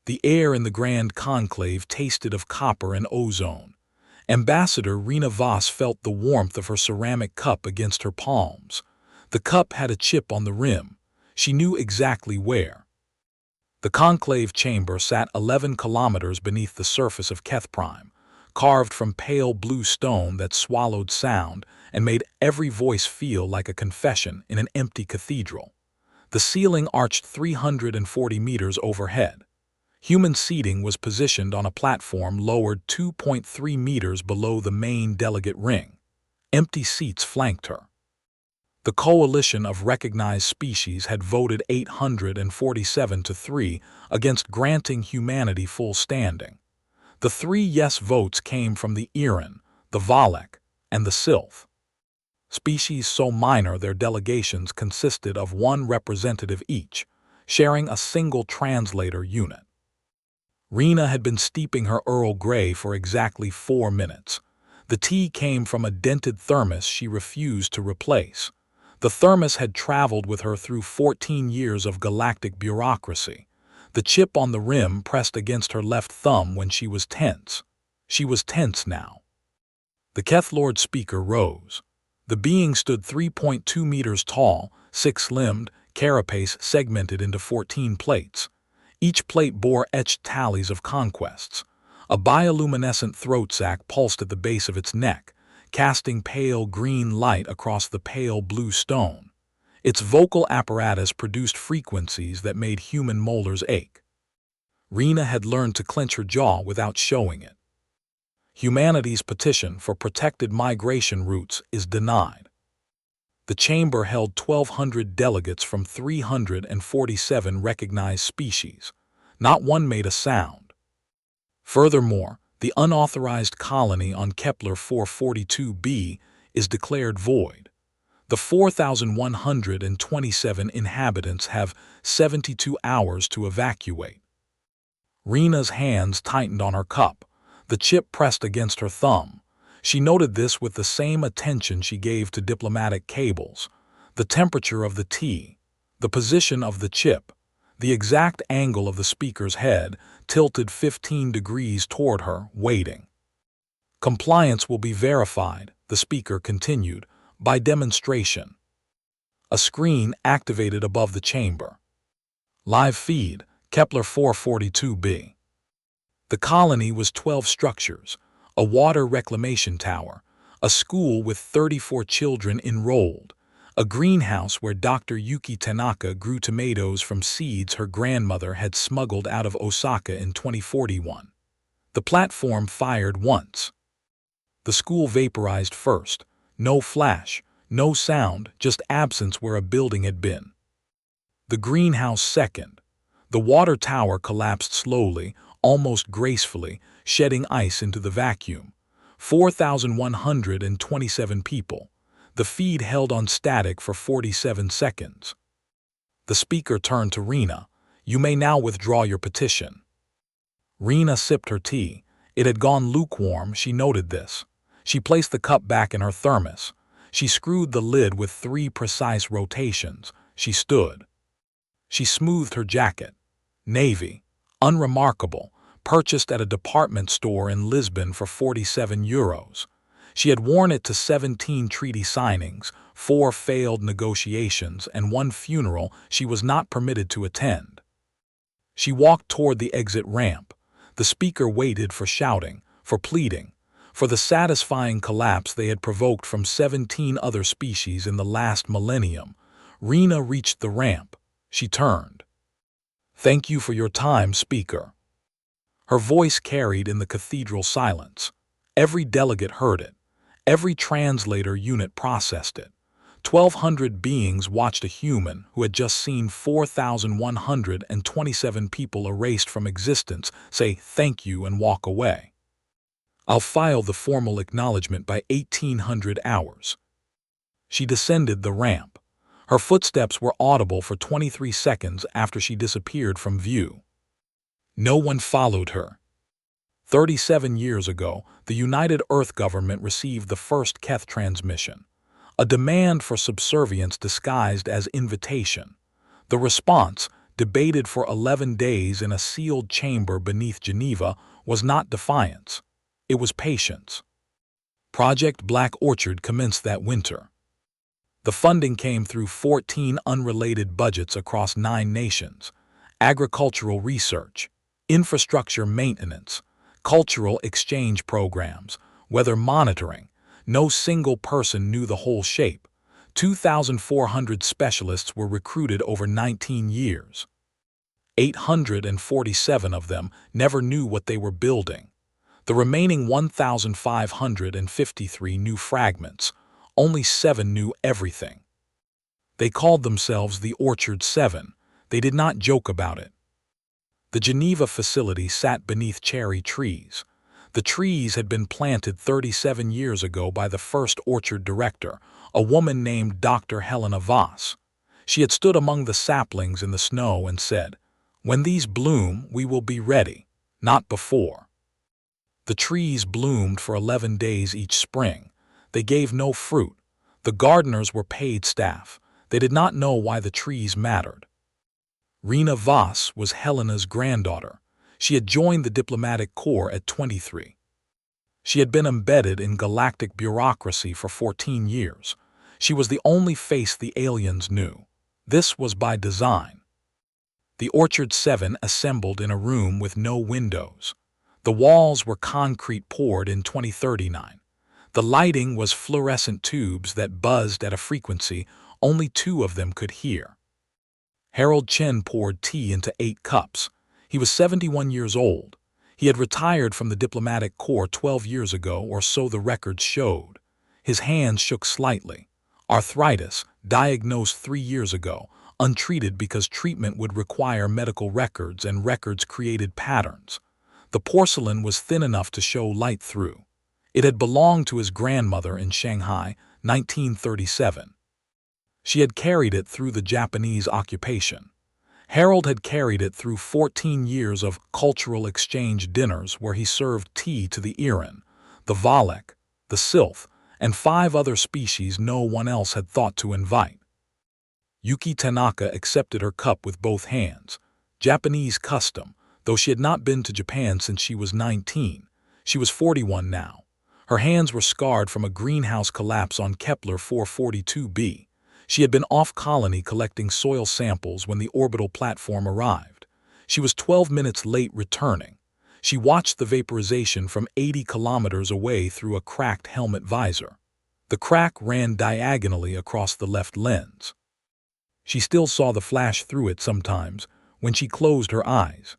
The air in the Grand Conclave tasted of copper and ozone. Ambassador Rena Voss felt the warmth of her ceramic cup against her palms. The cup had a chip on the rim. She knew exactly where. The conclave chamber sat 11 kilometers beneath the surface of Keth Prime, carved from pale blue stone that swallowed sound and made every voice feel like a confession in an empty cathedral. The ceiling arched 340 meters overhead. Human seating was positioned on a platform lowered 2.3 meters below the main delegate ring. Empty seats flanked her. The coalition of recognized species had voted 847 to 3 against granting humanity full standing. The 3 yes votes came from the Iran, the Valak, and the Sylph. Species so minor their delegations consisted of 1 representative each, sharing a single translator unit. Rena had been steeping her Earl Grey for exactly 4 minutes. The tea came from a dented thermos she refused to replace. The thermos had traveled with her through 14 years of galactic bureaucracy. The chip on the rim pressed against her left thumb when she was tense. She was tense now. The Keth Lord speaker rose. The being stood 3.2 meters tall, 6-limbed, carapace segmented into 14 plates. Each plate bore etched tallies of conquests. A bioluminescent throat sac pulsed at the base of its neck, casting pale green light across the pale blue stone. Its vocal apparatus produced frequencies that made human molars ache. Rena had learned to clench her jaw without showing it. Humanity's petition for protected migration routes is denied. The chamber held 1,200 delegates from 347 recognized species. Not one made a sound. Furthermore, the unauthorized colony on Kepler 442b is declared void. The 4,127 inhabitants have 72 hours to evacuate. Rena's hands tightened on her cup, the chip pressed against her thumb. She noted this with the same attention she gave to diplomatic cables. The temperature of the tea, the position of the chip, the exact angle of the speaker's head tilted 15 degrees toward her, waiting. Compliance will be verified, the speaker continued, by demonstration. A screen activated above the chamber. Live feed, Kepler 442b. The colony was 12 structures, a water reclamation tower, a school with 34 children enrolled, a greenhouse where Dr. Yuki Tanaka grew tomatoes from seeds her grandmother had smuggled out of Osaka in 2041. The platform fired once. The school vaporized first. No flash, no sound, just absence where a building had been. The greenhouse second. The water tower collapsed slowly, almost gracefully, shedding ice into the vacuum. 4,127 people. The feed held on static for 47 seconds. The speaker turned to Rena. You may now withdraw your petition. Rena sipped her tea. It had gone lukewarm, she noted this. She placed the cup back in her thermos. She screwed the lid with 3 precise rotations. She stood. She smoothed her jacket. Navy. Unremarkable. Purchased at a department store in Lisbon for €47. She had worn it to 17 treaty signings, 4 failed negotiations, and 1 funeral she was not permitted to attend. She walked toward the exit ramp. The speaker waited for shouting, for pleading, for the satisfying collapse they had provoked from 17 other species in the last millennium. Rena reached the ramp. She turned. Thank you for your time, speaker. Her voice carried in the cathedral silence. Every delegate heard it. Every translator unit processed it. 1,200 beings watched a human who had just seen 4,127 people erased from existence say thank you and walk away. I'll file the formal acknowledgement by 1800 hours. She descended the ramp. Her footsteps were audible for 23 seconds after she disappeared from view. No one followed her. 37 years ago, the United Earth government received the first Keth transmission, a demand for subservience disguised as invitation. The response, debated for 11 days in a sealed chamber beneath Geneva, was not defiance. It was patience. Project Black Orchard commenced that winter. The funding came through 14 unrelated budgets across 9 nations: agricultural research, infrastructure maintenance, cultural exchange programs, weather monitoring. No single person knew the whole shape. 2,400 specialists were recruited over 19 years. 847 of them never knew what they were building. The remaining 1,553 knew fragments. Only 7 knew everything. They called themselves the Orchard 7. They did not joke about it. The Geneva facility sat beneath cherry trees. The trees had been planted 37 years ago by the first orchard director, a woman named Dr. Helena Voss. She had stood among the saplings in the snow and said, "When these bloom, we will be ready, not before." The trees bloomed for 11 days each spring. They gave no fruit. The gardeners were paid staff. They did not know why the trees mattered. Rena Voss was Helena's granddaughter. She had joined the diplomatic corps at 23. She had been embedded in galactic bureaucracy for 14 years. She was the only face the aliens knew. This was by design. The Orchard 7 assembled in a room with no windows. The walls were concrete poured in 2039. The lighting was fluorescent tubes that buzzed at a frequency only 2 of them could hear. Harold Chen poured tea into 8 cups. He was 71 years old. He had retired from the diplomatic corps 12 years ago, or so the records showed. His hands shook slightly. Arthritis, diagnosed 3 years ago, untreated because treatment would require medical records, and records created patterns. The porcelain was thin enough to show light through. It had belonged to his grandmother in Shanghai, 1937. She had carried it through the Japanese occupation. Harold had carried it through 14 years of cultural exchange dinners where he served tea to the Iran, the Valak, the Sylph, and 5 other species no one else had thought to invite. Yuki Tanaka accepted her cup with both hands. Japanese custom, though she had not been to Japan since she was 19. She was 41 now. Her hands were scarred from a greenhouse collapse on Kepler 442b. She had been off-colony collecting soil samples when the orbital platform arrived. She was 12 minutes late returning. She watched the vaporization from 80 kilometers away through a cracked helmet visor. The crack ran diagonally across the left lens. She still saw the flash through it sometimes when she closed her eyes.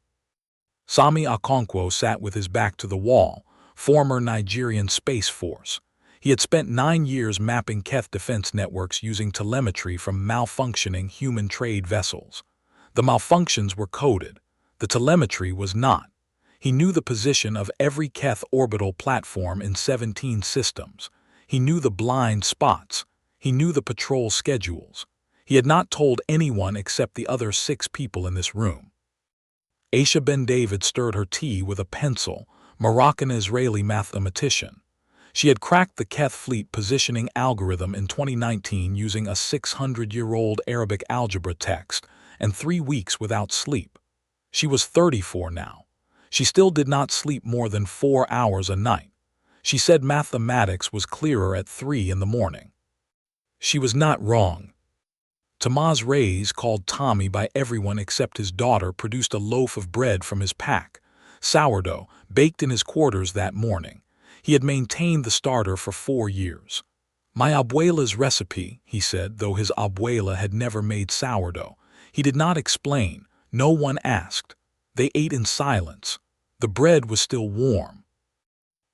Sami Okonkwo sat with his back to the wall, former Nigerian Space Force. He had spent 9 years mapping Keth defense networks using telemetry from malfunctioning human trade vessels. The malfunctions were coded. The telemetry was not. He knew the position of every Keth orbital platform in 17 systems. He knew the blind spots. He knew the patrol schedules. He had not told anyone except the other 6 people in this room. Aisha Ben David stirred her tea with a pencil, Moroccan-Israeli mathematician. She had cracked the Keth fleet positioning algorithm in 2019 using a 600-year-old Arabic algebra text and 3 weeks without sleep. She was 34 now. She still did not sleep more than 4 hours a night. She said mathematics was clearer at 3 in the morning. She was not wrong. Tomas Reyes, called Tommy by everyone except his daughter, produced a loaf of bread from his pack, sourdough, baked in his quarters that morning. He had maintained the starter for 4 years. "My abuela's recipe," he said, though his abuela had never made sourdough. He did not explain. No one asked. They ate in silence. The bread was still warm.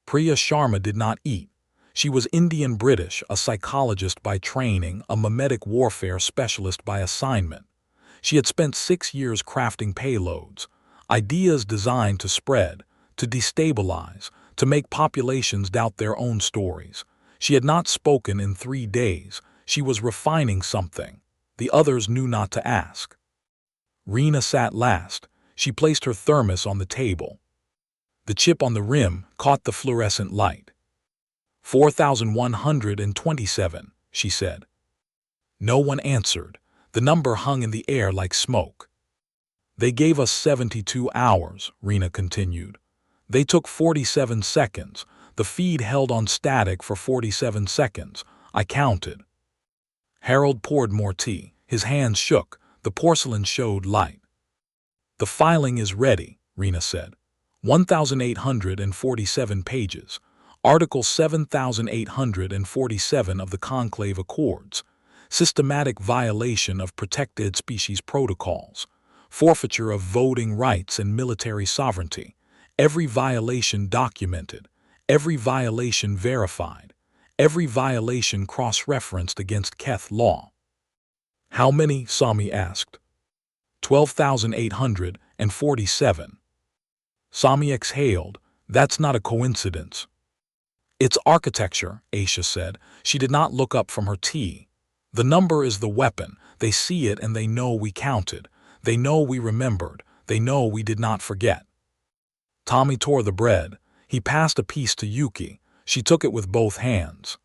Priya Sharma did not eat. She was Indian-British, a psychologist by training, a mimetic warfare specialist by assignment. She had spent 6 years crafting payloads, ideas designed to spread, to destabilize, to make populations doubt their own stories. She had not spoken in 3 days. She was refining something. The others knew not to ask. Rena sat last. She placed her thermos on the table. The chip on the rim caught the fluorescent light. 4,127, she said. No one answered. The number hung in the air like smoke. They gave us 72 hours, Rena continued. They took 47 seconds. The feed held on static for 47 seconds. I counted. Harold poured more tea. His hands shook. The porcelain showed light. The filing is ready, Rena said. 1,847 pages. Article 7,847 of the Conclave Accords. Systematic violation of protected species protocols. Forfeiture of voting rights and military sovereignty. Every violation documented. Every violation verified. Every violation cross-referenced against Keth law. How many? Sami asked. 12,847. Sami exhaled. That's not a coincidence. It's architecture, Aisha said. She did not look up from her tea. The number is the weapon. They see it and they know we counted. They know we remembered. They know we did not forget. Tommy tore the bread. He passed a piece to Yuki. She took it with both hands.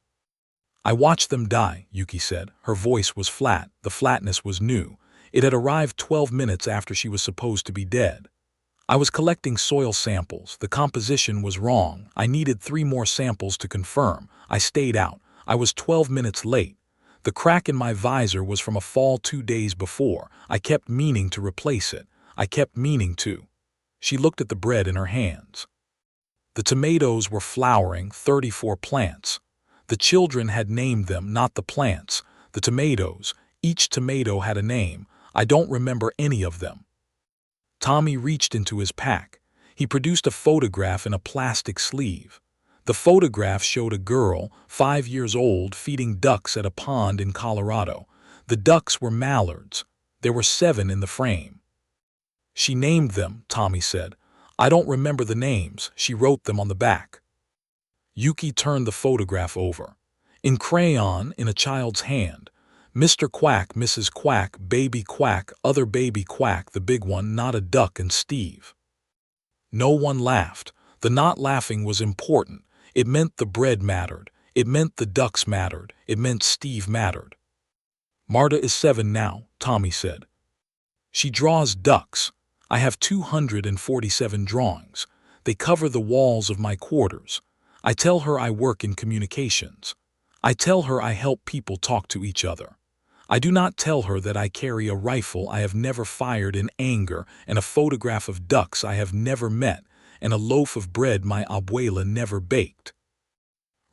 I watched them die, Yuki said. Her voice was flat. The flatness was new. It had arrived 12 minutes after she was supposed to be dead. I was collecting soil samples. The composition was wrong. I needed 3 more samples to confirm. I stayed out. I was 12 minutes late. The crack in my visor was from a fall 2 days before. I kept meaning to replace it. I kept meaning to. She looked at the bread in her hands. The tomatoes were flowering, 34 plants. The children had named them, not the plants. The tomatoes. Each tomato had a name. I don't remember any of them. Tommy reached into his pack. He produced a photograph in a plastic sleeve. The photograph showed a girl, 5 years old, feeding ducks at a pond in Colorado. The ducks were mallards. There were 7 in the frame. She named them, Tommy said. I don't remember the names. She wrote them on the back. Yuki turned the photograph over. In crayon, in a child's hand. Mr. Quack, Mrs. Quack, Baby Quack, other Baby Quack, the big one, not a duck, and Steve. No one laughed. The not laughing was important. It meant the bread mattered. It meant the ducks mattered. It meant Steve mattered. Marta is 7 now, Tommy said. She draws ducks. I have 247 drawings. They cover the walls of my quarters. I tell her I work in communications. I tell her I help people talk to each other. I do not tell her that I carry a rifle I have never fired in anger and a photograph of ducks I have never met and a loaf of bread my abuela never baked.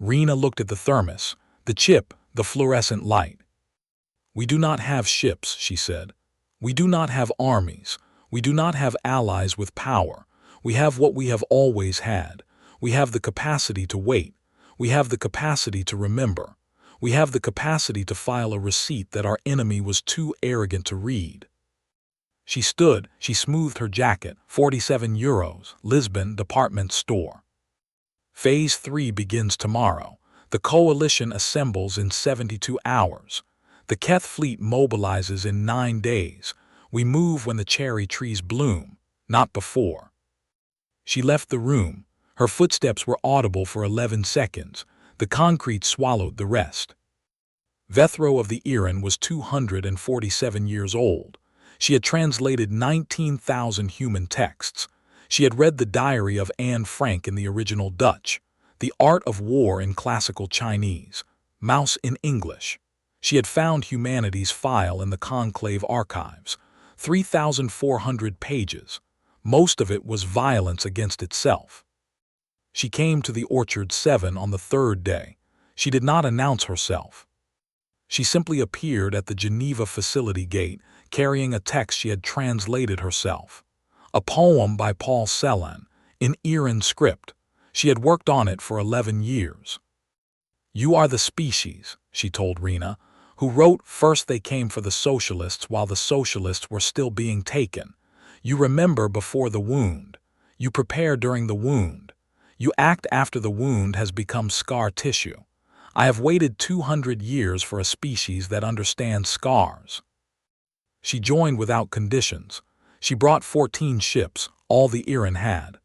Rena looked at the thermos, the chip, the fluorescent light. We do not have ships, she said. We do not have armies. We do not have allies with power. We have what we have always had. We have the capacity to wait. We have the capacity to remember. We have the capacity to file a receipt that our enemy was too arrogant to read. She stood, she smoothed her jacket, 47 euros, Lisbon department store. Phase 3 begins tomorrow. The coalition assembles in 72 hours. The Keth fleet mobilizes in 9 days. We move when the cherry trees bloom, not before. She left the room. Her footsteps were audible for 11 seconds. The concrete swallowed the rest. Vethro of the Iran was 247 years old. She had translated 19,000 human texts. She had read the diary of Anne Frank in the original Dutch, The Art of War in classical Chinese, Maus in English. She had found humanity's file in the Conclave archives, 3,400 pages. Most of it was violence against itself. She came to the Orchard 7 on the 3rd day. She did not announce herself. She simply appeared at the Geneva facility gate, carrying a text she had translated herself. A poem by Paul Celan, in Iran script. She had worked on it for 11 years. You are the species, she told Rena, who wrote first they came for the socialists while the socialists were still being taken. You remember before the wound. You prepare during the wound. You act after the wound has become scar tissue. I have waited 200 years for a species that understands scars. She joined without conditions. She brought 14 ships, all the Iran had.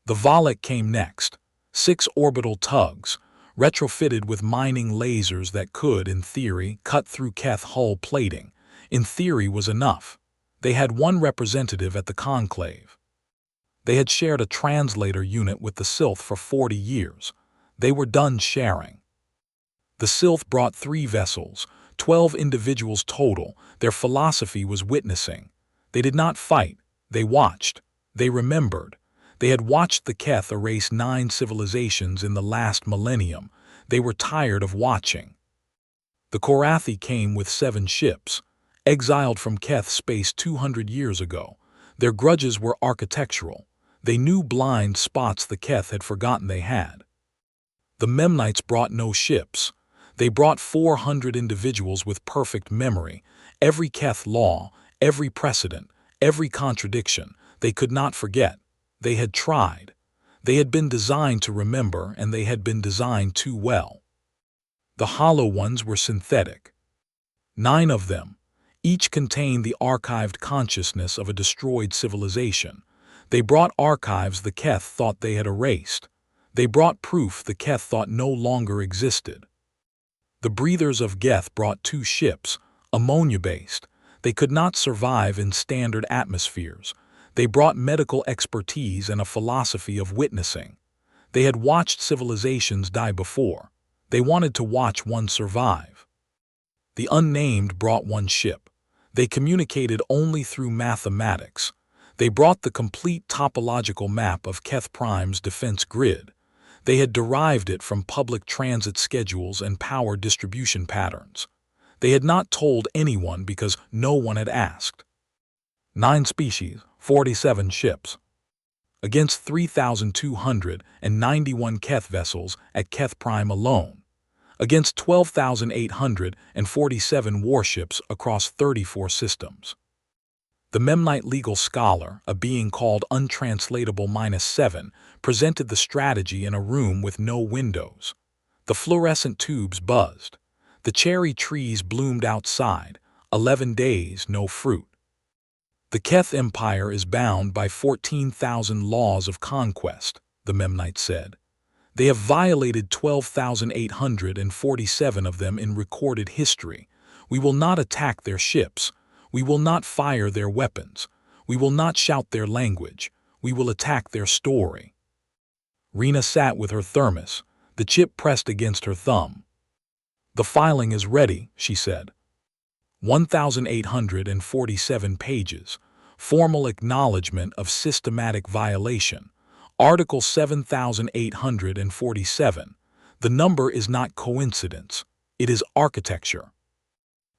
The Valak came next, 6 orbital tugs, retrofitted with mining lasers that could, in theory, cut through Keth hull plating. In theory was enough. They had one representative at the conclave. They had shared a translator unit with the Sylph for 40 years. They were done sharing. The Sylph brought 3 vessels, 12 individuals total. Their philosophy was witnessing. They did not fight. They watched. They remembered. They had watched the Keth erase 9 civilizations in the last millennium. They were tired of watching. The Korathi came with 7 ships, exiled from Keth space 200 years ago. Their grudges were architectural. They knew blind spots the Keth had forgotten they had. The Memnites brought no ships. They brought 400 individuals with perfect memory, every Keth law, every precedent, every contradiction. They could not forget. They had tried. They had been designed to remember, and they had been designed too well. The hollow ones were synthetic. 9 of them. Each contained the archived consciousness of a destroyed civilization. They brought archives the Keth thought they had erased. They brought proof the Keth thought no longer existed. The breathers of Geth brought 2 ships, ammonia-based. They could not survive in standard atmospheres. They brought medical expertise and a philosophy of witnessing. They had watched civilizations die before. They wanted to watch one survive. The unnamed brought 1 ship. They communicated only through mathematics. They brought the complete topological map of Keth Prime's defense grid. They had derived it from public transit schedules and power distribution patterns. They had not told anyone because no one had asked. 9 species, 47 ships. Against 3,291 Keth vessels at Keth Prime alone. Against 12,847 warships across 34 systems. The Memnite legal scholar, a being called Untranslatable -7, presented the strategy in a room with no windows. The fluorescent tubes buzzed. The cherry trees bloomed outside. 11 days, no fruit. The Keth Empire is bound by 14,000 laws of conquest, the Memnite said. They have violated 12,847 of them in recorded history. We will not attack their ships. We will not fire their weapons. We will not shout their language. We will attack their story. Rena sat with her thermos, the chip pressed against her thumb. The filing is ready, she said. 1,847 pages. Formal acknowledgement of systematic violation. Article 7,847. The number is not coincidence. It is architecture.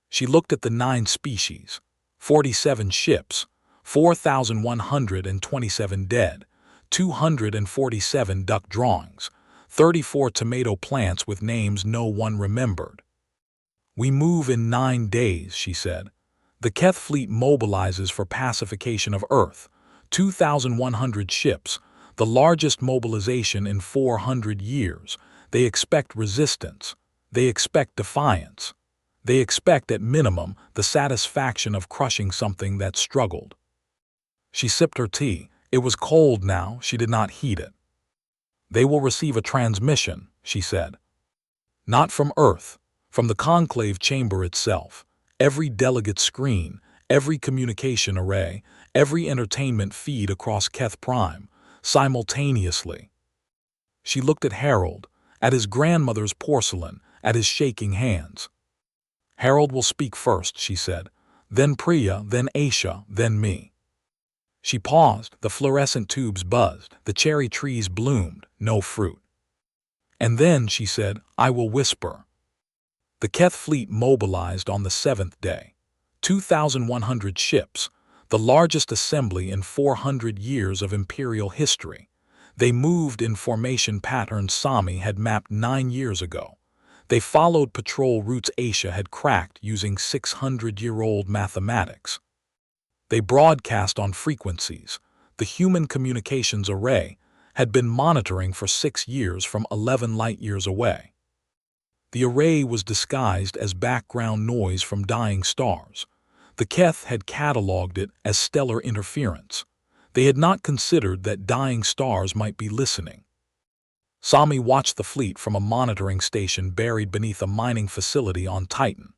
She looked at the 9 species, 47 ships, 4,127 dead, 247 duck drawings, 34 tomato plants with names no one remembered. We move in 9 days, she said. The Keth fleet mobilizes for pacification of Earth, 2,100 ships, the largest mobilization in 400 years. They expect resistance. They expect defiance. They expect, at minimum, the satisfaction of crushing something that struggled. She sipped her tea. It was cold now. She did not heat it. They will receive a transmission, she said. Not from Earth, from the conclave chamber itself. Every delegate screen, every communication array, every entertainment feed across Keth Prime, simultaneously. She looked at Harold, at his grandmother's porcelain, at his shaking hands. Harold will speak first, she said, then Priya, then Aisha, then me. She paused, the fluorescent tubes buzzed, the cherry trees bloomed, no fruit. And then, she said, I will whisper. The Keth fleet mobilized on the 7th day. 2,100 ships, the largest assembly in 400 years of imperial history. They moved in formation patterns Sami had mapped 9 years ago. They followed patrol routes Aisha had cracked using 600-year-old mathematics. They broadcast on frequencies. The Human Communications Array had been monitoring for 6 years from 11 light-years away. The array was disguised as background noise from dying stars. The Keth had catalogued it as stellar interference. They had not considered that dying stars might be listening. Sami watched the fleet from a monitoring station buried beneath a mining facility on Titan.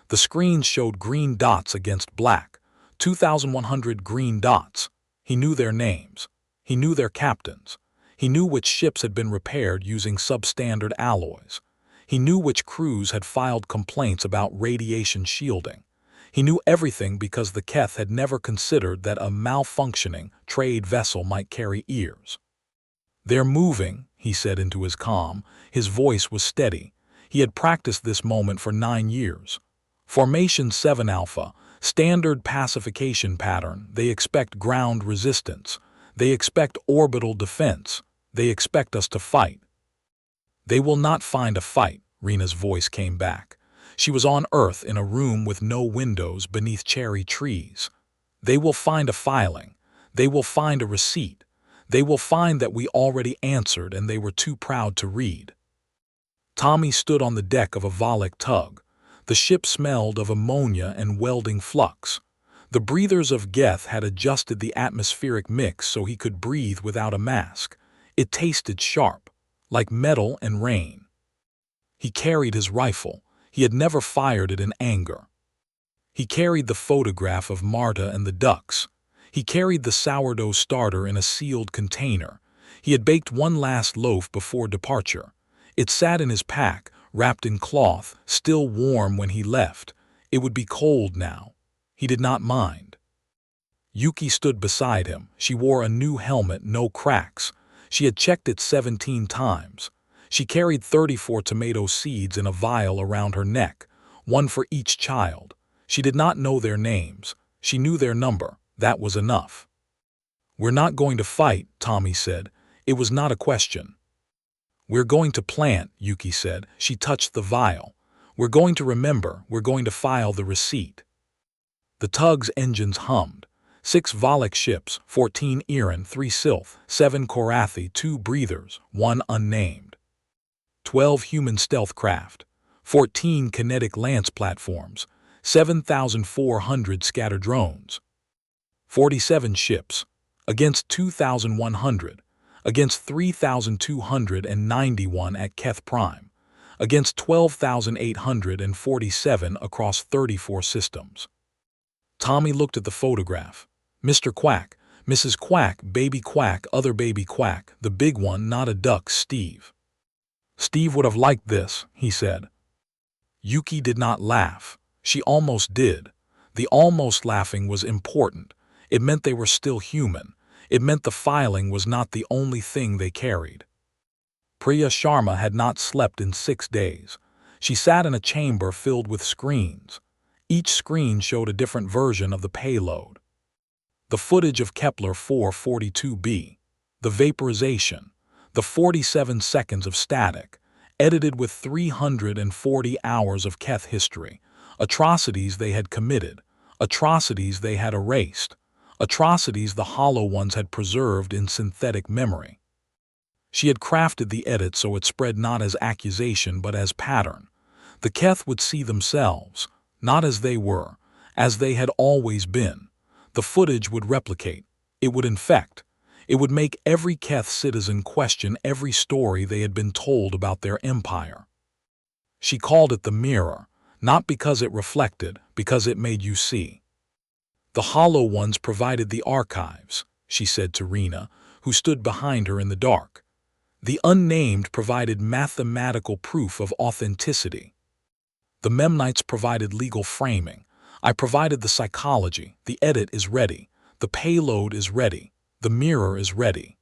The screens showed green dots against black, 2,100 green dots. He knew their names. He knew their captains. He knew which ships had been repaired using substandard alloys. He knew which crews had filed complaints about radiation shielding. He knew everything because the Keth had never considered that a malfunctioning trade vessel might carry ears. "They're moving," he said into his comm. His voice was steady. He had practiced this moment for 9 years. "Formation 7 Alpha, standard pacification pattern. They expect ground resistance. They expect orbital defense. They expect us to fight." "They will not find a fight," Rena's voice came back. She was on Earth in a room with no windows beneath cherry trees. "They will find a filing. They will find a receipt. They will find that we already answered and they were too proud to read." Tommy stood on the deck of a Volek tug. The ship smelled of ammonia and welding flux. The breathers of Geth had adjusted the atmospheric mix so he could breathe without a mask. It tasted sharp, like metal and rain. He carried his rifle. He had never fired it in anger. He carried the photograph of Marta and the ducks. He carried the sourdough starter in a sealed container. He had baked one last loaf before departure. It sat in his pack, wrapped in cloth, still warm when he left. It would be cold now. He did not mind. Yuki stood beside him. She wore a new helmet, no cracks. She had checked it 17 times. She carried 34 tomato seeds in a vial around her neck, one for each child. She did not know their names. She knew their number. That was enough. "We're not going to fight," Tommy said. It was not a question. "We're going to plant," Yuki said. She touched the vial. "We're going to remember. We're going to file the receipt." The tug's engines hummed. 6 Volek ships, 14 Iran, 3 Sylph, 7 Korathi, 2 breathers, 1 unnamed. 12 human stealth craft, 14 kinetic lance platforms, 7,400 scatter drones. 47 ships, against 2,100, against 3,291 at Keth Prime, against 12,847 across 34 systems. Tommy looked at the photograph. Mr. Quack, Mrs. Quack, Baby Quack, other Baby Quack, the big one, not a duck, Steve. "Steve would have liked this," he said. Yuki did not laugh. She almost did. The almost laughing was important. It meant they were still human. It meant the filing was not the only thing they carried. Priya Sharma had not slept in 6 days. She sat in a chamber filled with screens. Each screen showed a different version of the payload. The footage of Kepler 442b, the vaporization, the 47 seconds of static, edited with 340 hours of Keth history, atrocities they had committed, atrocities they had erased, atrocities the hollow ones had preserved in synthetic memory. She had crafted the edit so it spread not as accusation but as pattern. The Keth would see themselves, not as they were, as they had always been. The footage would replicate. It would infect. It would make every Keth citizen question every story they had been told about their empire. She called it the mirror, not because it reflected, because it made you see. "The hollow ones provided the archives," she said to Rena, who stood behind her in the dark. "The unnamed provided mathematical proof of authenticity. The Memnites provided legal framing. I provided the psychology. The edit is ready. The payload is ready. The mirror is ready."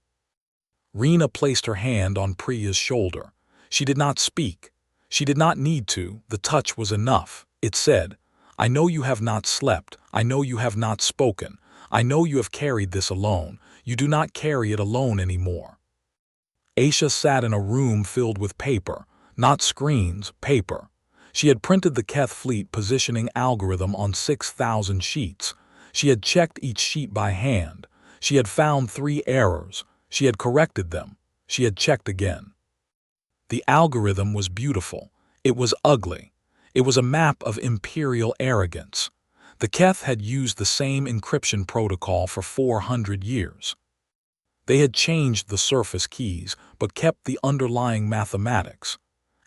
Rena placed her hand on Priya's shoulder. She did not speak. She did not need to. The touch was enough. It said, "I know you have not slept. I know you have not spoken. I know you have carried this alone. You do not carry it alone anymore." Aisha sat in a room filled with paper, not screens, paper. She had printed the Keth fleet positioning algorithm on 6,000 sheets. She had checked each sheet by hand. She had found 3 errors. She had corrected them. She had checked again. The algorithm was beautiful. It was ugly. It was a map of imperial arrogance. The Keth had used the same encryption protocol for 400 years. They had changed the surface keys, but kept the underlying mathematics.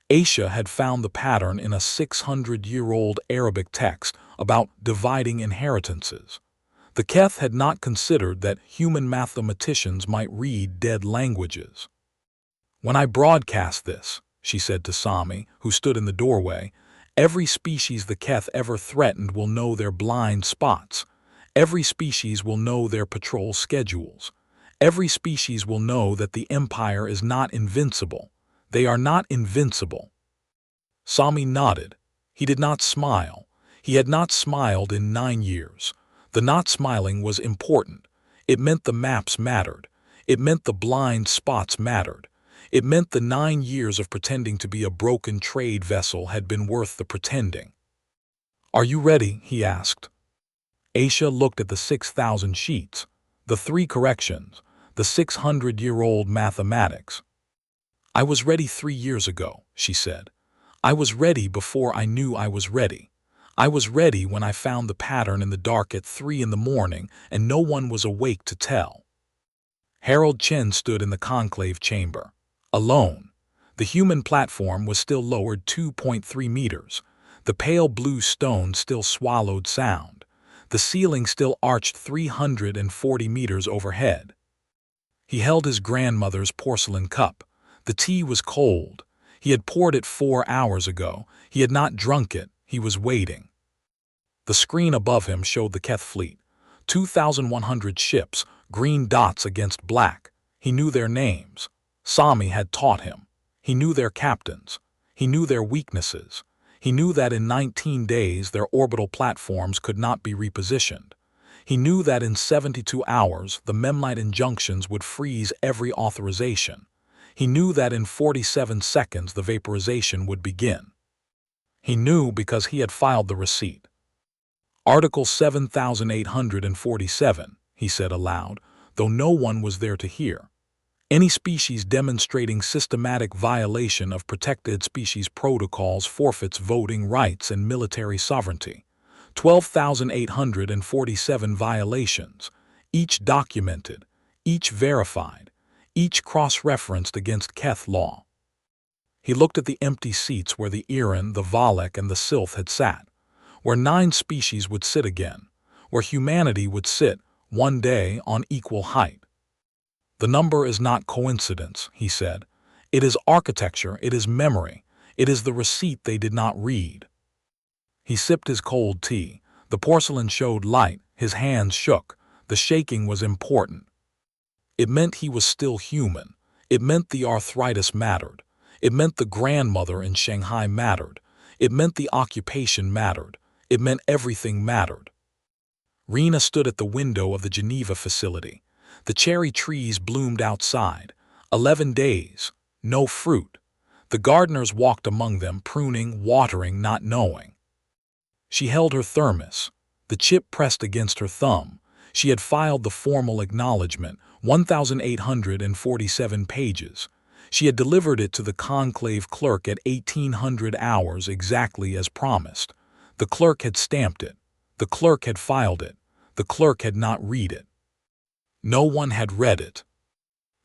Aisha had found the pattern in a 600-year-old Arabic text about dividing inheritances. The Keth had not considered that human mathematicians might read dead languages. "When I broadcast this," she said to Sami, who stood in the doorway, "every species the Keth ever threatened will know their blind spots. Every species will know their patrol schedules. Every species will know that the Empire is not invincible. They are not invincible." Sami nodded. He did not smile. He had not smiled in 9 years. The not smiling was important. It meant the maps mattered. It meant the blind spots mattered. It meant the 9 years of pretending to be a broken trade vessel had been worth the pretending. "Are you ready?" he asked. Aisha looked at the 6,000 sheets, the 3 corrections, the 600-year-old mathematics. "I was ready 3 years ago," she said. "I was ready before I knew I was ready. I was ready when I found the pattern in the dark at 3 in the morning and no one was awake to tell." Harold Chen stood in the conclave chamber, alone. The human platform was still lowered 2.3 meters. The pale blue stone still swallowed sound. The ceiling still arched 340 meters overhead. He held his grandmother's porcelain cup. The tea was cold. He had poured it 4 hours ago. He had not drunk it. He was waiting. The screen above him showed the Keth fleet. 2,100 ships, green dots against black. He knew their names. Sami had taught him. He knew their captains. He knew their weaknesses. He knew that in 19 days their orbital platforms could not be repositioned. He knew that in 72 hours the Memlite injunctions would freeze every authorization. He knew that in 47 seconds the vaporization would begin. He knew because he had filed the receipt. "Article 7847, he said aloud, though no one was there to hear. "Any species demonstrating systematic violation of protected species protocols forfeits voting rights and military sovereignty. 12,847 violations, each documented, each verified, each cross-referenced against Keth law." He looked at the empty seats where the Iran, the Valak, and the Sylph had sat, where 9 species would sit again, where humanity would sit, one day, on equal height. "The number is not coincidence," he said. "It is architecture, it is memory, it is the receipt they did not read." He sipped his cold tea. The porcelain showed light, his hands shook. The shaking was important. It meant he was still human. It meant the arthritis mattered. It meant the grandmother in Shanghai mattered. It meant the occupation mattered. It meant everything mattered. Rena stood at the window of the Geneva facility. The cherry trees bloomed outside. 11 days, no fruit. The gardeners walked among them, pruning, watering, not knowing. She held her thermos. The chip pressed against her thumb. She had filed the formal acknowledgement, 1,847 pages. She had delivered it to the conclave clerk at 1800 hours exactly as promised. The clerk had stamped it. The clerk had filed it. The clerk had not read it. No one had read it.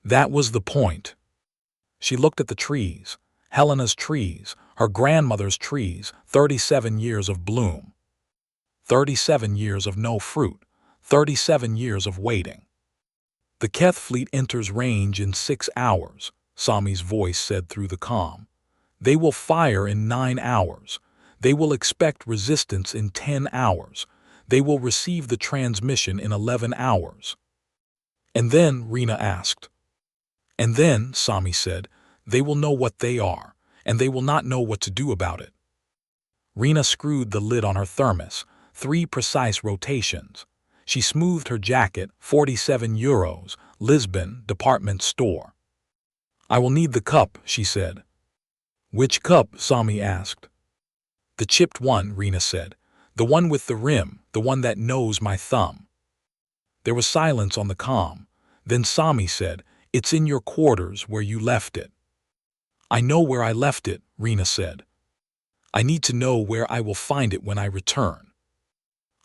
That was the point. She looked at the trees, Helena's trees, her grandmother's trees, 37 years of bloom. 37 years of no fruit, 37 years of waiting. "The Keth fleet enters range in 6 hours, Sami's voice said through the calm. "They will fire in 9 hours. They will expect resistance in 10 hours. They will receive the transmission in 11 hours. "And then?" Rena asked. "And then," Sami said, "they will know what they are, and they will not know what to do about it." Rena screwed the lid on her thermos, 3 precise rotations. She smoothed her jacket, 47 euros, Lisbon, department store. "I will need the cup," she said. "Which cup?" Sami asked. "The chipped one," Rena said. "The one with the rim, the one that knows my thumb." There was silence on the comm. Then Sami said, "It's in your quarters where you left it." "I know where I left it," Rena said. "I need to know where I will find it when I return."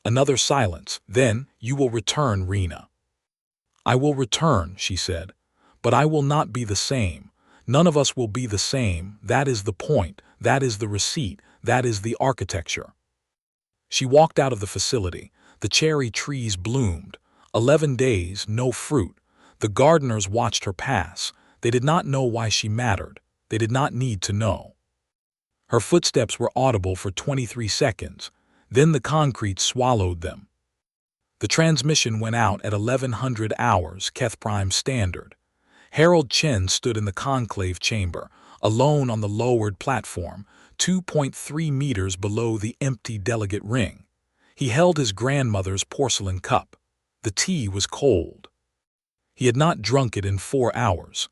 Another silence. Then, "You will return, Rena." "I will return," she said. "But I will not be the same. None of us will be the same. That is the point. That is the receipt. That is the architecture." She walked out of the facility. The cherry trees bloomed. 11 days, no fruit. The gardeners watched her pass. They did not know why she mattered. They did not need to know. Her footsteps were audible for 23 seconds. Then the concrete swallowed them. The transmission went out at 1100 hours, Keth Prime Standard. Harold Chen stood in the conclave chamber, alone on the lowered platform, 2.3 meters below the empty delegate ring. He held his grandmother's porcelain cup. The tea was cold. He had not drunk it in 4 hours.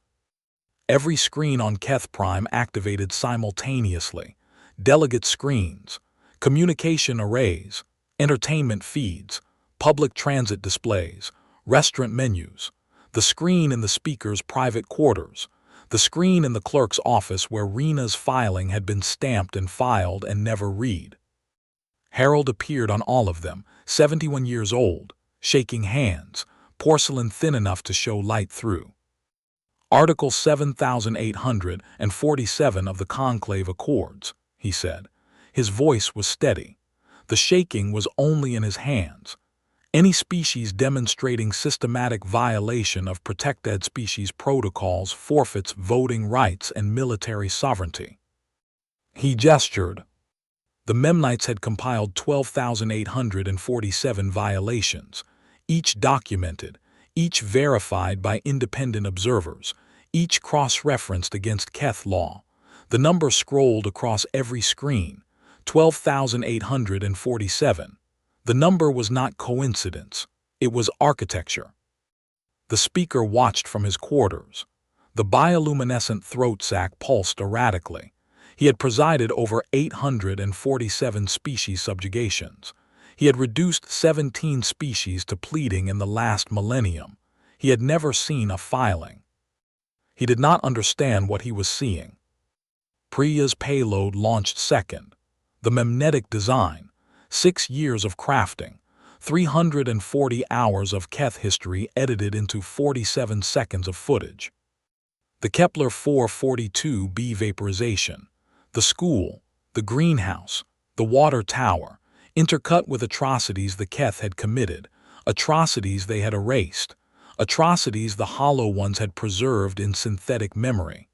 Every screen on Keth Prime activated simultaneously. Delegate screens, communication arrays, entertainment feeds, public transit displays, restaurant menus, the screen in the speaker's private quarters, the screen in the clerk's office where Rena's filing had been stamped and filed and never read. Harold appeared on all of them, 71 years old, shaking hands, porcelain thin enough to show light through. Article 7847 of the Conclave Accords, he said. His voice was steady. The shaking was only in his hands. Any species demonstrating systematic violation of protected species protocols forfeits voting rights and military sovereignty. He gestured. The Memnites had compiled 12,847 violations, each documented, each verified by independent observers, each cross-referenced against Keth law. The number scrolled across every screen, 12,847. The number was not coincidence. It was architecture. The speaker watched from his quarters. The bioluminescent throat sac pulsed erratically. He had presided over 847 species subjugations. He had reduced 17 species to pleading in the last millennium. He had never seen a filing. He did not understand what he was seeing. Priya's payload launched second. The memnetic design, 6 years of crafting, 340 hours of Keth history edited into 47 seconds of footage. The Kepler 442b vaporization, the school, the greenhouse, the water tower, intercut with atrocities the Keth had committed, atrocities they had erased, atrocities the hollow ones had preserved in synthetic memory.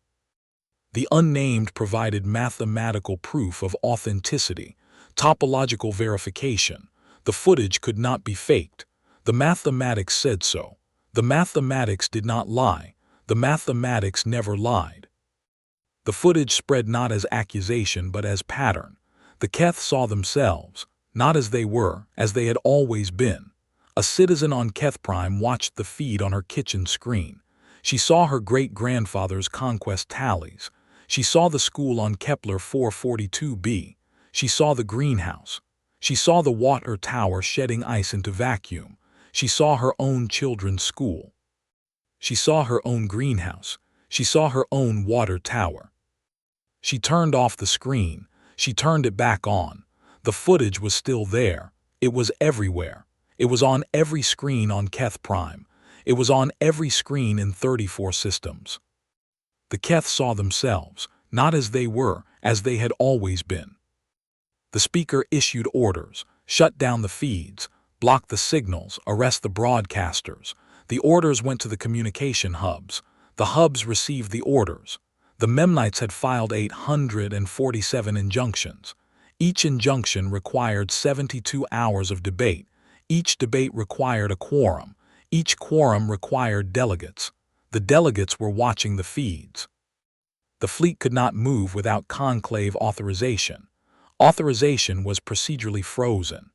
The unnamed provided mathematical proof of authenticity, topological verification. The footage could not be faked. The mathematics said so. The mathematics did not lie. The mathematics never lied. The footage spread not as accusation but as pattern. The Keth saw themselves, not as they were, as they had always been. A citizen on Keth Prime watched the feed on her kitchen screen. She saw her great-grandfather's conquest tallies. She saw the school on Kepler 442b. She saw the greenhouse. She saw the water tower shedding ice into vacuum. She saw her own children's school. She saw her own greenhouse. She saw her own water tower. She turned off the screen. She turned it back on. The footage was still there. It was everywhere. It was on every screen on Keth Prime. It was on every screen in 34 systems. The Keth saw themselves, not as they were, as they had always been. The speaker issued orders, shut down the feeds, block the signals, arrest the broadcasters. The orders went to the communication hubs. The hubs received the orders. The Memnites had filed 847 injunctions. Each injunction required 72 hours of debate. Each debate required a quorum. Each quorum required delegates. The delegates were watching the feeds. The fleet could not move without conclave authorization. Authorization was procedurally frozen.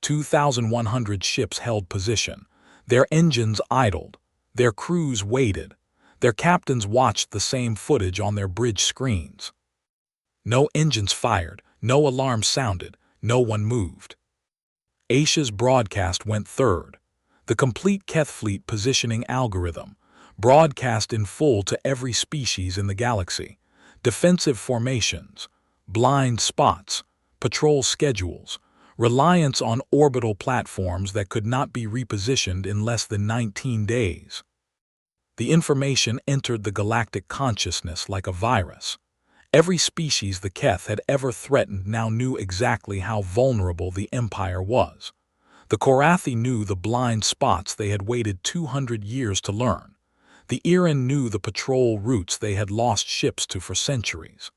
2,100 ships held position. Their engines idled. Their crews waited. Their captains watched the same footage on their bridge screens. No engines fired. No alarm sounded. No one moved. Asia's broadcast went third. The complete Keth fleet positioning algorithm, broadcast in full to every species in the galaxy. Defensive formations, blind spots, patrol schedules, reliance on orbital platforms that could not be repositioned in less than 19 days. The information entered the galactic consciousness like a virus. Every species the Keth had ever threatened now knew exactly how vulnerable the Empire was. The Korathi knew the blind spots they had waited 200 years to learn. The Irin knew the patrol routes they had lost ships to for centuries.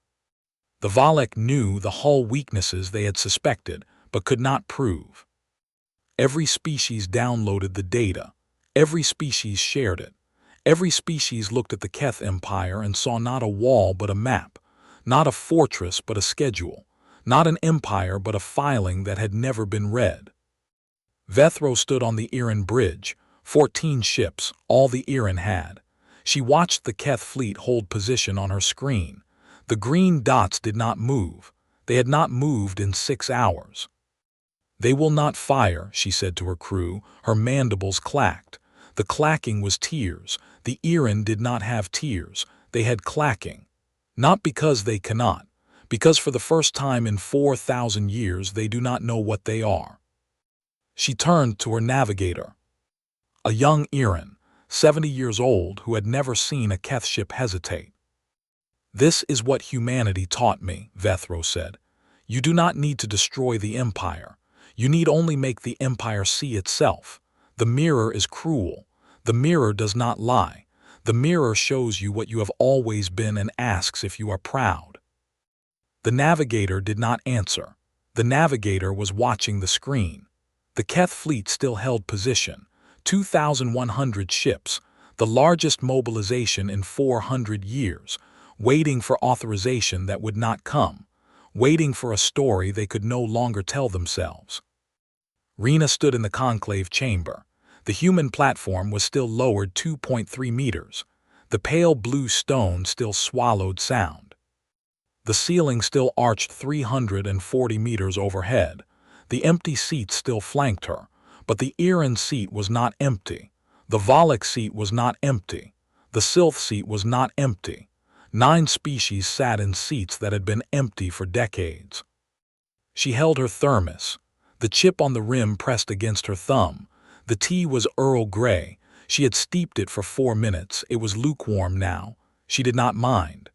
The Valek knew the hull weaknesses they had suspected but could not prove. Every species downloaded the data. Every species shared it. Every species looked at the Keth Empire and saw not a wall but a map, not a fortress but a schedule, not an empire but a filing that had never been read. Vethro stood on the Irin bridge, 14 ships, all the Irin had. She watched the Keth fleet hold position on her screen. The green dots did not move. They had not moved in 6 hours. "They will not fire," she said to her crew. Her mandibles clacked. The clacking was tears. The Irin did not have tears. They had clacking. Not because they cannot, because for the first time in 4,000 years they do not know what they are. She turned to her navigator, a young Irin, 70 years old, who had never seen a Keth ship hesitate. "This is what humanity taught me," Vethro said. "You do not need to destroy the Empire. You need only make the Empire see itself. The mirror is cruel. The mirror does not lie. The mirror shows you what you have always been and asks if you are proud." The navigator did not answer. The navigator was watching the screen. The Keth fleet still held position, 2,100 ships, the largest mobilization in 400 years, waiting for authorization that would not come, waiting for a story they could no longer tell themselves. Rena stood in the conclave chamber. The human platform was still lowered 2.3 meters. The pale blue stone still swallowed sound. The ceiling still arched 340 meters overhead. The empty seats still flanked her, but the Irin seat was not empty. The Valek seat was not empty. The Sylph seat was not empty. 9 species sat in seats that had been empty for decades. She held her thermos. The chip on the rim pressed against her thumb. The tea was Earl Grey. She had steeped it for 4 minutes. It was lukewarm now. She did not mind.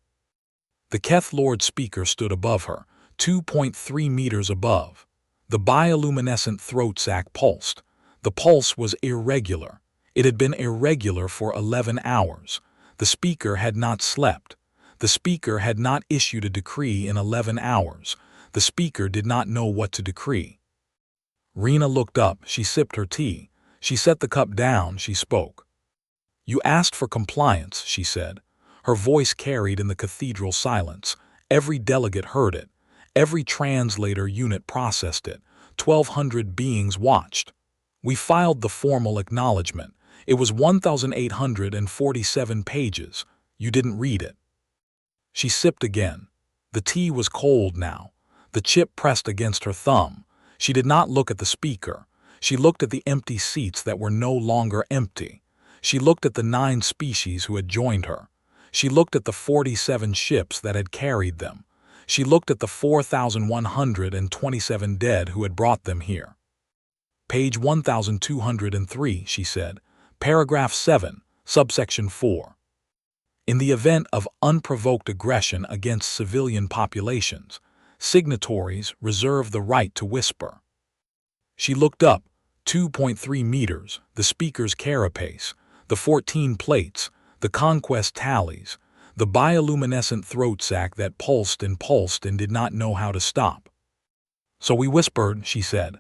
The Keth Lord speaker stood above her, 2.3 meters above. The bioluminescent throat sac pulsed. The pulse was irregular. It had been irregular for 11 hours. The speaker had not slept. The speaker had not issued a decree in 11 hours. The speaker did not know what to decree. Rena looked up. She sipped her tea. She set the cup down. She spoke. "You asked for compliance," she said. Her voice carried in the cathedral silence. Every delegate heard it. Every translator unit processed it. 1,200 beings watched. "We filed the formal acknowledgement. It was 1,847 pages. You didn't read it." She sipped again. The tea was cold now. The chip pressed against her thumb. She did not look at the speaker. She looked at the empty seats that were no longer empty. She looked at the 9 species who had joined her. She looked at the 47 ships that had carried them. She looked at the 4,127 dead who had brought them here. "Page 1203, she said. "Paragraph 7, subsection 4. In the event of unprovoked aggression against civilian populations, signatories reserve the right to whisper." She looked up. 2.3 meters, the speaker's carapace, the 14 plates, the conquest tallies, the bioluminescent throat sac that pulsed and did not know how to stop. "So we whispered," she said.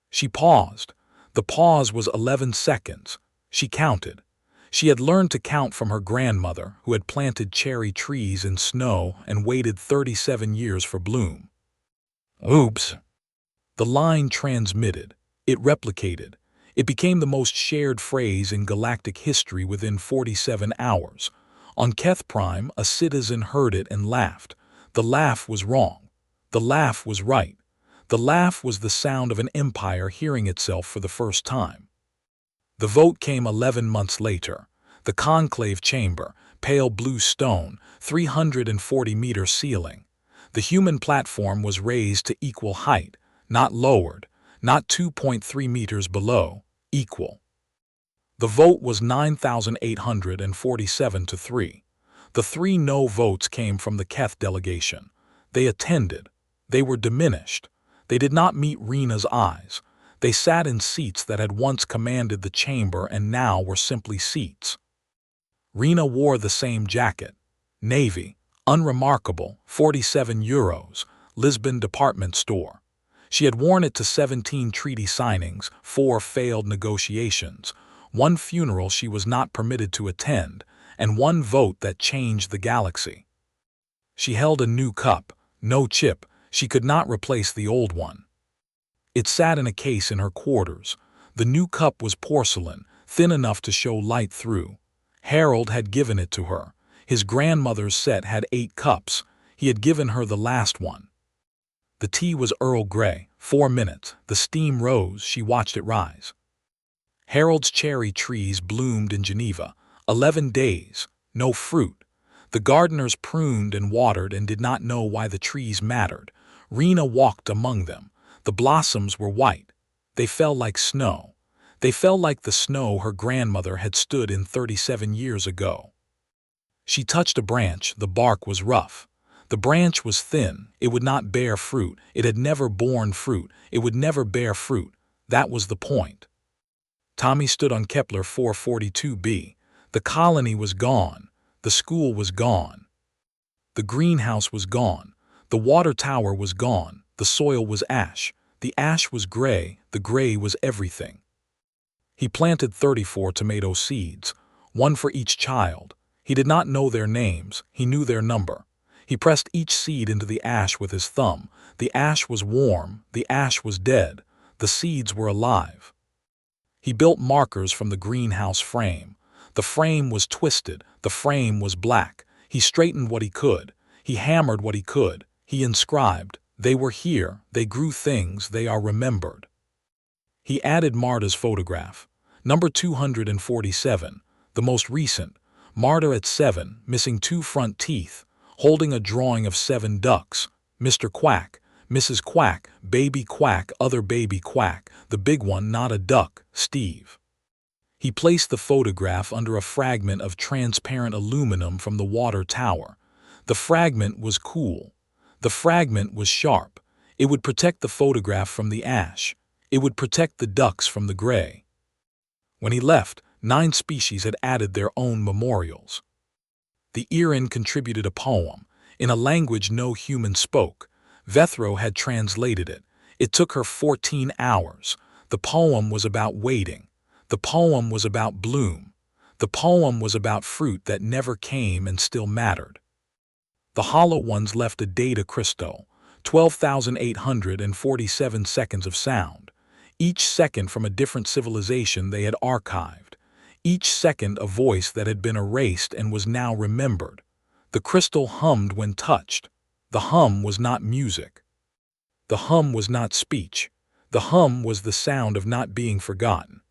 She paused. The pause was 11 seconds. She counted. She had learned to count from her grandmother, who had planted cherry trees in snow and waited 37 years for bloom. "Oops." The line transmitted. It replicated. It became the most shared phrase in galactic history within 47 hours. On Keth Prime, a citizen heard it and laughed. The laugh was wrong. The laugh was right. The laugh was the sound of an empire hearing itself for the first time. The vote came 11 months later. The conclave chamber, pale blue stone, 340-meter ceiling. The human platform was raised to equal height, not lowered, not 2.3 meters below, equal. The vote was 9,847 to 3. The 3 no votes came from the Keth delegation. They attended. They were diminished. They did not meet Rena's eyes. They sat in seats that had once commanded the chamber and now were simply seats. Rena wore the same jacket. Navy, unremarkable, €47, Lisbon department store. She had worn it to 17 treaty signings, 4 failed negotiations, 1 funeral she was not permitted to attend, and 1 vote that changed the galaxy. She held a new cup, no chip, she could not replace the old one. It sat in a case in her quarters. The new cup was porcelain, thin enough to show light through. Harold had given it to her. His grandmother's set had 8 cups. He had given her the last one. The tea was Earl Grey. 4 minutes. The steam rose. She watched it rise. Harold's cherry trees bloomed in Geneva. 11 days. No fruit. The gardeners pruned and watered and did not know why the trees mattered. Rena walked among them. The blossoms were white. They fell like snow. They fell like the snow her grandmother had stood in 37 years ago. She touched a branch. The bark was rough. The branch was thin. It would not bear fruit. It had never borne fruit. It would never bear fruit. That was the point. Tommy stood on Kepler 442b. The colony was gone. The school was gone. The greenhouse was gone. The water tower was gone. The soil was ash. The ash was gray. The gray was everything. He planted 34 tomato seeds, 1 for each child. He did not know their names. He knew their number. He pressed each seed into the ash with his thumb. The ash was warm. The ash was dead. The seeds were alive. He built markers from the greenhouse frame. The frame was twisted. The frame was black. He straightened what he could. He hammered what he could. He inscribed, "They were here. They grew things. They are remembered." He added Marta's photograph. Number 247, the most recent. Marta at 7, missing 2 front teeth, holding a drawing of 7 ducks. Mr. Quack, Mrs. Quack, Baby Quack, other Baby Quack, the big one, not a duck, Steve. He placed the photograph under a fragment of transparent aluminum from the water tower. The fragment was cool. The fragment was sharp. It would protect the photograph from the ash. It would protect the ducks from the gray. When he left, 9 species had added their own memorials. The Erin contributed a poem, in a language no human spoke. Vethro had translated it. It took her 14 hours. The poem was about waiting. The poem was about bloom. The poem was about fruit that never came and still mattered. The hollow ones left a data crystal, 12,847 seconds of sound. Each second from a different civilization they had archived. Each second a voice that had been erased and was now remembered. The crystal hummed when touched. The hum was not music. The hum was not speech. The hum was the sound of not being forgotten.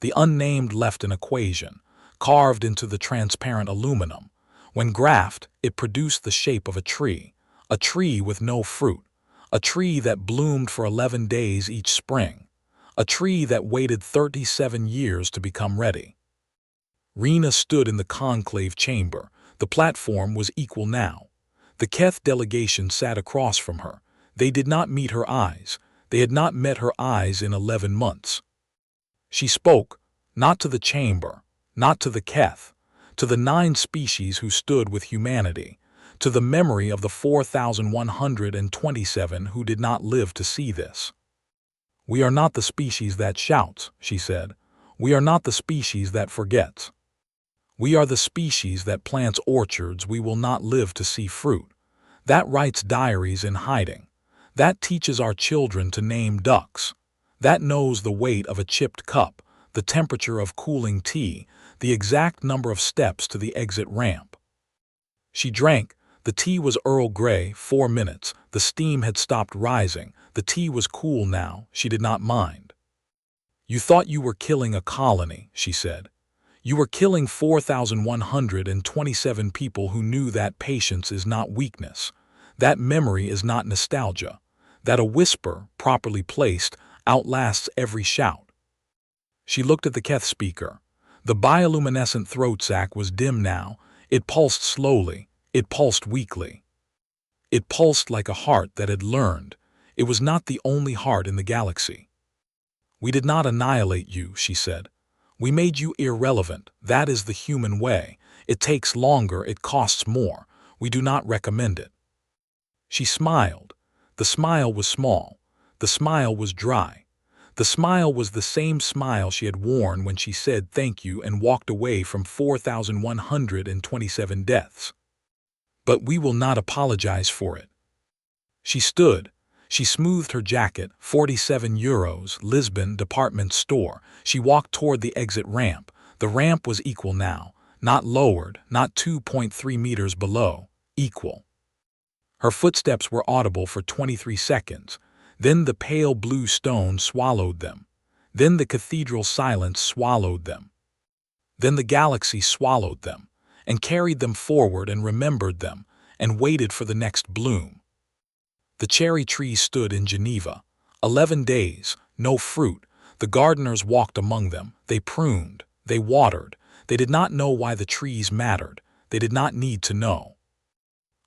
The unnamed left an equation, carved into the transparent aluminum. When graphed, it produced the shape of a tree with no fruit, a tree that bloomed for 11 days each spring, a tree that waited 37 years to become ready. Rena stood in the conclave chamber. The platform was equal now. The Keth delegation sat across from her. They did not meet her eyes. They had not met her eyes in 11 months. She spoke, not to the chamber, not to the Keth, to the 9 species who stood with humanity, to the memory of the 4,127 who did not live to see this. "We are not the species that shouts," she said. "We are not the species that forgets. We are the species that plants orchards we will not live to see fruit, that writes diaries in hiding, that teaches our children to name ducks, that knows the weight of a chipped cup, the temperature of cooling tea, the exact number of steps to the exit ramp." She drank. The tea was Earl Grey. 4 minutes. The steam had stopped rising. The tea was cool now. She did not mind. "You thought you were killing a colony," she said. "You were killing 4,127 people who knew that patience is not weakness, that memory is not nostalgia, that a whisper, properly placed, outlasts every shout." She looked at the Keth speaker. The bioluminescent throat sac was dim now. It pulsed slowly. It pulsed weakly. It pulsed like a heart that had learned. It was not the only heart in the galaxy. "We did not annihilate you," she said. "We made you irrelevant. That is the human way. It takes longer, it costs more. We do not recommend it." She smiled. The smile was small. The smile was dry. The smile was the same smile she had worn when she said thank you and walked away from 4,127 deaths. "But we will not apologize for it." She stood. She smoothed her jacket, €47, Lisbon department store. She walked toward the exit ramp. The ramp was equal now, not lowered, not 2.3 meters below, equal. Her footsteps were audible for 23 seconds. Then the pale blue stone swallowed them. Then the cathedral silence swallowed them. Then the galaxy swallowed them, and carried them forward and remembered them, and waited for the next bloom. The cherry trees stood in Geneva. 11 days, no fruit. The gardeners walked among them. They pruned. They watered. They did not know why the trees mattered. They did not need to know.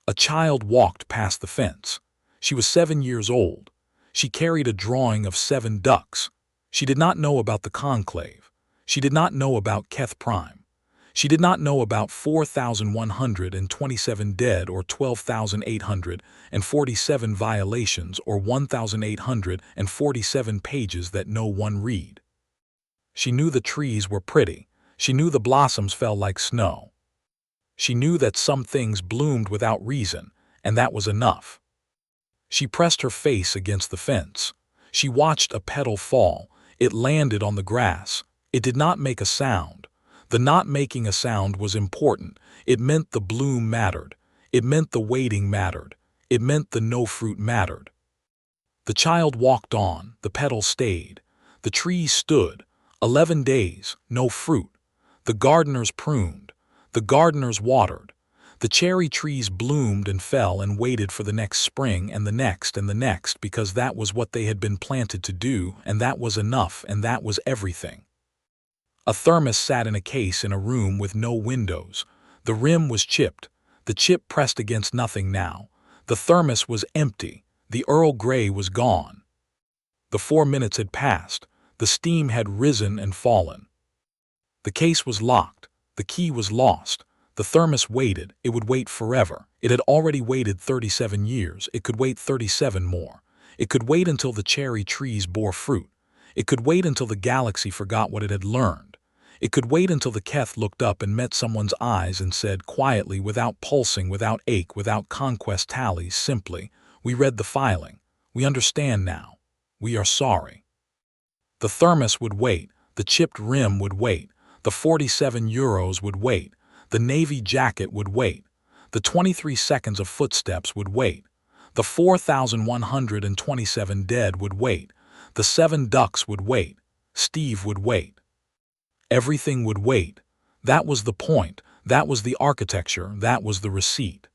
A child walked past the fence. She was 7 years old. She carried a drawing of 7 ducks. She did not know about the conclave. She did not know about Keth Prime. She did not know about 4,127 dead or 12,847 violations or 1,847 pages that no one read. She knew the trees were pretty. She knew the blossoms fell like snow. She knew that some things bloomed without reason, and that was enough. She pressed her face against the fence. She watched a petal fall. It landed on the grass. It did not make a sound. The not making a sound was important. It meant the bloom mattered. It meant the waiting mattered. It meant the no fruit mattered. The child walked on. The petal stayed. The trees stood. 11 days, no fruit. The gardeners pruned. The gardeners watered. The cherry trees bloomed and fell and waited for the next spring and the next and the next, because that was what they had been planted to do, and that was enough, and that was everything. A thermos sat in a case in a room with no windows. The rim was chipped. The chip pressed against nothing now. The thermos was empty. The Earl Grey was gone. The 4 minutes had passed. The steam had risen and fallen. The case was locked. The key was lost. The thermos waited. It would wait forever. It had already waited 37 years. It could wait 37 more. It could wait until the cherry trees bore fruit. It could wait until the galaxy forgot what it had learned. It could wait until the Keth looked up and met someone's eyes and said quietly, without pulsing, without ache, without conquest tallies, simply, "We read the filing. We understand now. We are sorry." The thermos would wait. The chipped rim would wait. The €47 would wait. The navy jacket would wait. The 23 seconds of footsteps would wait. The 4,127 dead would wait. The 7 ducks would wait. Steve would wait. Everything would wait. That was the point. That was the architecture. That was the receipt.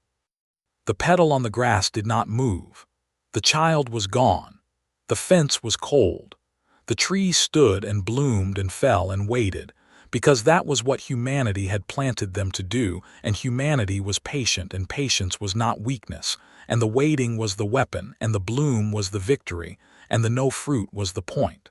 The petal on the grass did not move. The child was gone. The fence was cold. The trees stood and bloomed and fell and waited, because that was what humanity had planted them to do, and humanity was patient, and patience was not weakness, and the waiting was the weapon, and the bloom was the victory, and the no fruit was the point.